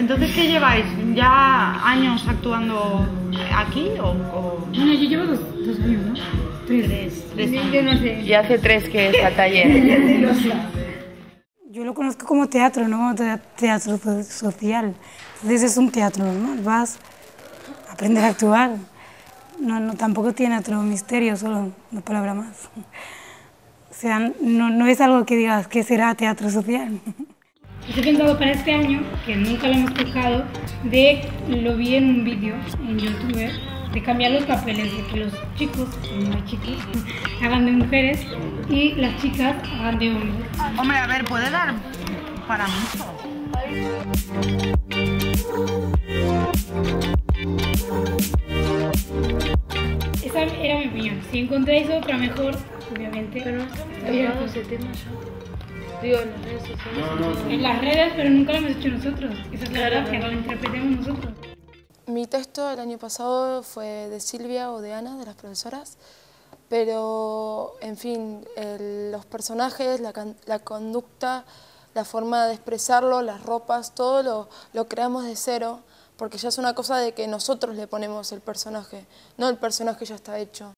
Entonces, ¿qué lleváis? ¿Ya años actuando aquí o...? Bueno, yo llevo dos años, ¿no? Tres años. Yo no sé. Y hace 3 que está taller. Yo lo conozco como teatro, no como teatro social. Entonces es un teatro normal, vas a aprender a actuar. No, tampoco tiene otro misterio, solo una palabra más. O sea, no es algo que digas que será teatro social. He pensado para este año, que nunca lo hemos tocado, lo vi en un vídeo en YouTube, de cambiar los papeles, de que los chicos, no hay chicos, hagan de mujeres y las chicas hagan de hombres. Hombre, a ver, puede dar para mucho. Esa era mi opinión. Si encontráis otra mejor, obviamente. Pero no estamos tocando ese tema ya. Digo, en las redes sociales. En las redes, pero nunca lo hemos hecho nosotros. Esa es la verdad, que lo interpretemos nosotros. Mi texto el año pasado fue de Silvia o de Ana, de las profesoras, pero, en fin, los personajes, la conducta, la forma de expresarlo, las ropas, todo lo creamos de cero, porque ya es una cosa de que nosotros le ponemos el personaje, no el personaje ya está hecho.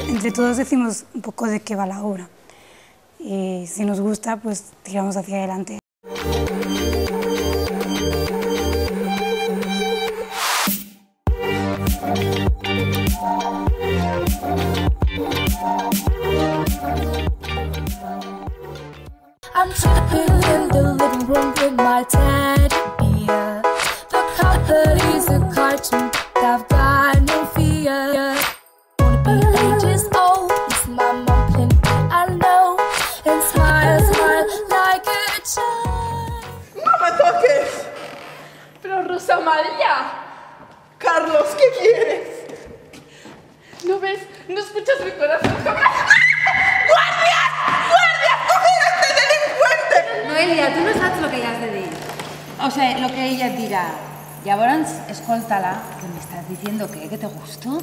Entre todos decimos un poco de qué va la obra y si nos gusta, pues tiramos hacia adelante. I'm trapped in the living room with my teddy bear. The carpet is a cartoon, I've got no fear. Wanna be ages old, it's my mom playing, I know. And smile, smile like a child. ¡No me toques! Pero Rosa María, Carlos, ¿qué quieres? ¿no ves? ¿No escuchas mi corazón? ¡Guardias! ¡Guardias! ¡Cogen a este delincuente! Noelia, tu no saps el que li has de dir. O sea, lo que ella et dirà. Llavors, escolta-la, que m'estàs diciendo que te gustó.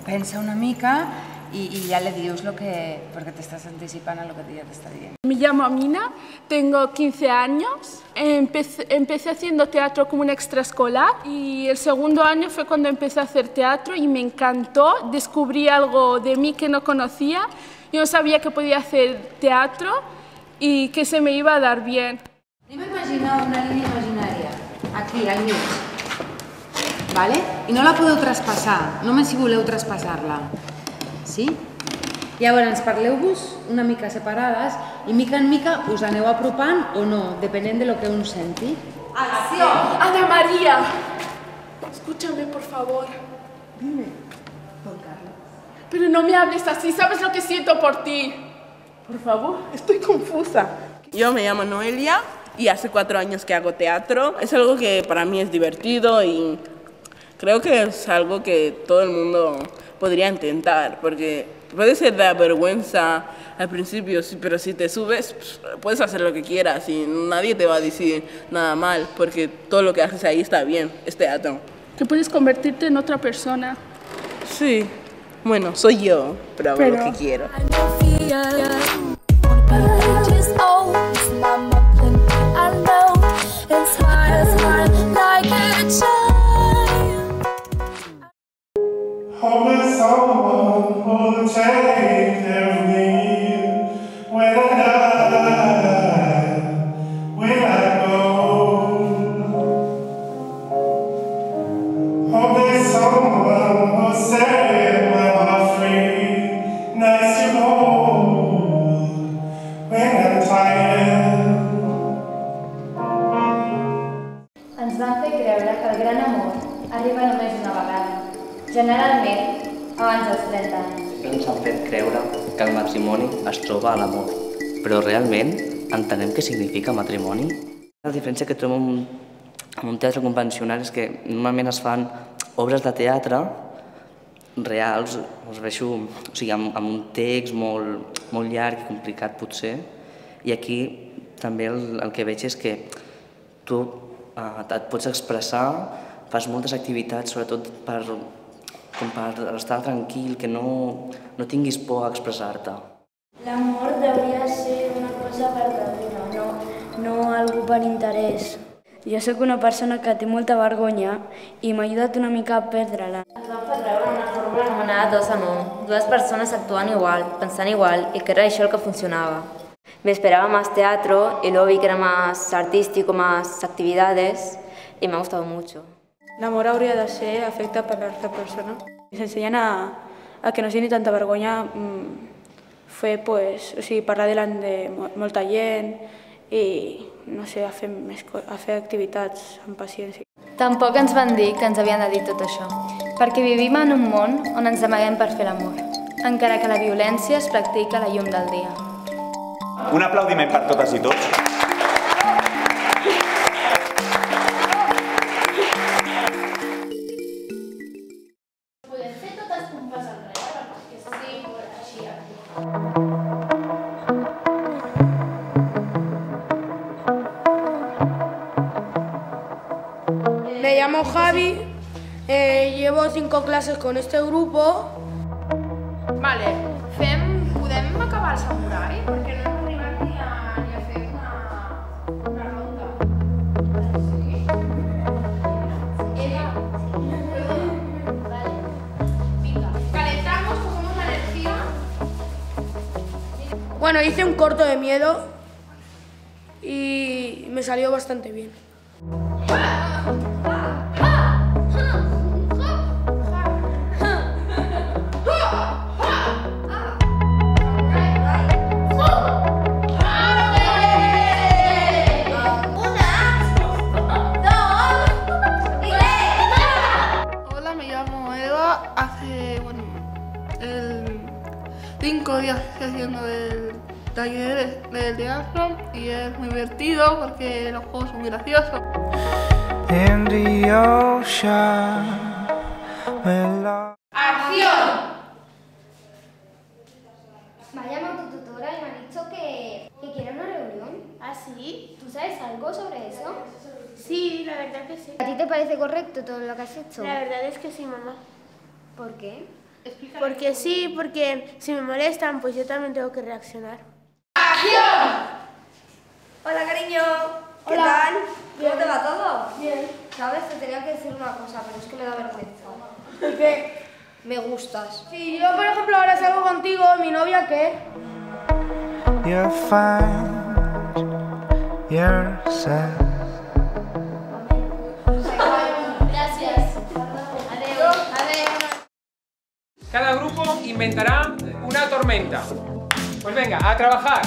Pensa una mica y ya le dius lo que... porque te estás anticipando a lo que ella te está diciendo. Me llamo Amina, tengo 15 años, empecé haciendo teatro como un extraescolar y el segundo año fue cuando empecé a hacer teatro y me encantó, descubrí algo de mí que no conocía, yo no sabía que podía hacer teatro y que se me iba a dar bien. Anem a imaginar una línia imaginària, aquí, al mig, ¿vale? I no la podeu traspassar, només si voleu traspassar-la. Sí? Llavors, parleu-vos una mica separades i mica en mica us aneu apropant o no, depenent de lo que un senti. ¡Acción! ¡Ana María! Escúchame, por favor. Dime, Juan Carlos. Pero no me hables así, ¿sabes lo que siento por ti? Por favor, estoy confusa. Yo me llamo Noelia y hace 4 años que hago teatro. Es algo que para mí es divertido y creo que es algo que todo el mundo podría intentar, porque puede ser de vergüenza al principio, pero si te subes, puedes hacer lo que quieras y nadie te va a decir nada mal, porque todo lo que haces ahí está bien, es teatro. Que puedes convertirte en otra persona. Sí, bueno, soy yo, pero hago lo que quiero. I no fear. Wanna be ages old, it's my mom playing, I know. And smile, smile like a child. Hoping someone will take care of me when I die, when I go. Hoping someone will set my heart free, nice and cold when I'm tired. Ens van fer creure que el gran amor arriba només una vegada, generalment abans dels 30 anys. Sempre ens han fet creure que el matrimoni es troba a l'amor, però realment entenem què significa matrimoni? La diferència que trobem en un teatre convencional és que normalment es fan obres de teatre reals, us veig, o sigui, amb un text molt llarg i complicat potser, i aquí també el que veig és que tu et pots expressar, fas moltes activitats, sobretot per com per estar tranquil, que no tinguis por a expressar-te. L'amor hauria de ser una cosa verdadera, no algú per interès. Jo sóc una persona que té molta vergonya i m'ha ajudat una mica a perdre-la. Ens van fer veure una fórmula anomenada 2 en 1. Dues persones actuant igual, pensant igual, y que era això el que funcionaba. Me esperaba más teatro y luego vi que era más artístico, más actividades y me ha gustado mucho. L'amor hauria de ser afecte per l'altra persona. S'ensenyen a que no sigui tanta vergonya fer, parlar davant de molta gent i, no sé, a fer activitats amb paciència. Tampoc ens van dir que ens havien de dir tot això, perquè vivim en un món on ens amaguem per fer l'amor, encara que la violència es practica a la llum del dia. Un aplaudiment per totes i tots. Podem fer totes un pas enrere, perquè sí, així. Me llamo Javi, llevo 5 clases con este grupo. Vale, podem acabar el samurai? Perquè no hem arribat ni a fer una ronda. Sí? Venga, calentamos, cogemos la energía. Bueno, hice un corto de miedo y me salió bastante bien. Hola, me llamo Eva. Hace, el 5 días estoy haciendo el taller del teatro y es muy divertido porque los juegos son muy graciosos. ¡Acción! Me ha llamado tu tutora y me ha dicho que quiere una reunión. ¿Ah, sí? ¿Tú sabes algo sobre eso? Sí, la verdad que sí. ¿A ti te parece correcto todo lo que has hecho? La verdad es que sí, mamá. ¿Por qué? Porque sí, porque si me molestan, pues yo también tengo que reaccionar. ¡Acción! Hola, cariño. ¿Qué Hola. tal? Bien. ¿Cómo te va todo? Bien. ¿Sabes? Te tenía que decir una cosa, pero es que me da vergüenza. ¿Por qué? Me gustas. Si yo, por ejemplo, ahora salgo contigo, ¿mi novia qué? You'll find yourself. Gracias. Adiós. Cada grupo inventará una tormenta. Pues venga, a trabajar.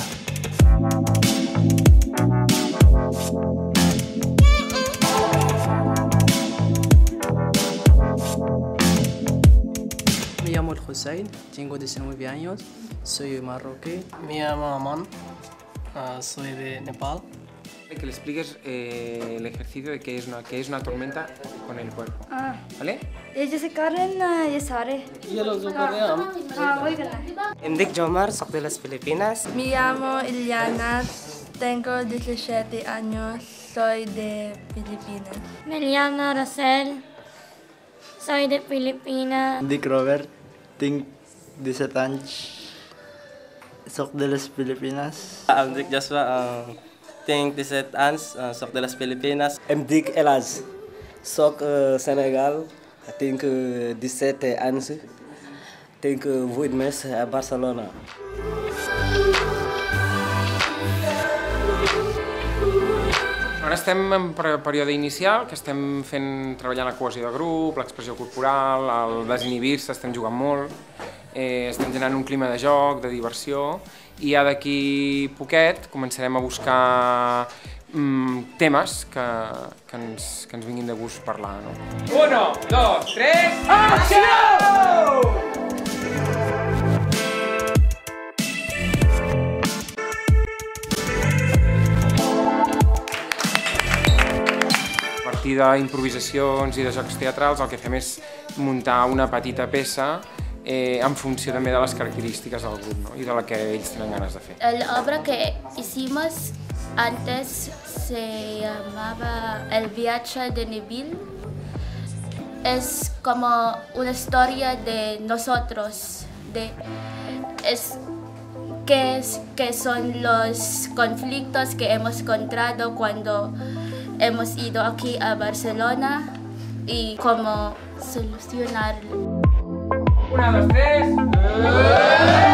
Me llamo El Hussein, tengo 19 años, soy marroquí. Me llamo Aman, soy de Nepal. Que le expliques el ejercicio de qué es una tormenta con el cuerpo. ¿Vale? Jo soy Karen i Sare. Jo lo socorream. Em dic Jomar, soc de las Filipinas. Me llamo Iliana, tengo 17 años, soy de Filipinas. Me llamo Rosel, soy de Filipinas. Em dic Robert, tinc 17 anys, soc de les Filipines. Em dic Joshua, tinc 17 anys, soc de les Filipines. Em dic Elas, soc Senegal, tinc 17 anys, tinc 8 mesos a Barcelona. Ara estem en període inicial, que estem treballant la cohesió de grup, l'expressió corporal, el desinhibir-se, estem jugant molt, estem generant un clima de joc, de diversió, i ja d'aquí poquet començarem a buscar temes que ens vinguin de gust parlar. 1, 2, 3, acció! A partir d'improvisacions i de jocs teatrals el que fem és muntar una petita peça en funció també de les característiques del grup, ¿no? I de la que ells tenen ganes de fer. La obra que hicimos antes se llamaba El viaje de Neville es como una historia de nosotros, que son los conflictos que hemos encontrado cuando hemos ido aquí a Barcelona y cómo solucionarlo. 1, 2, 3.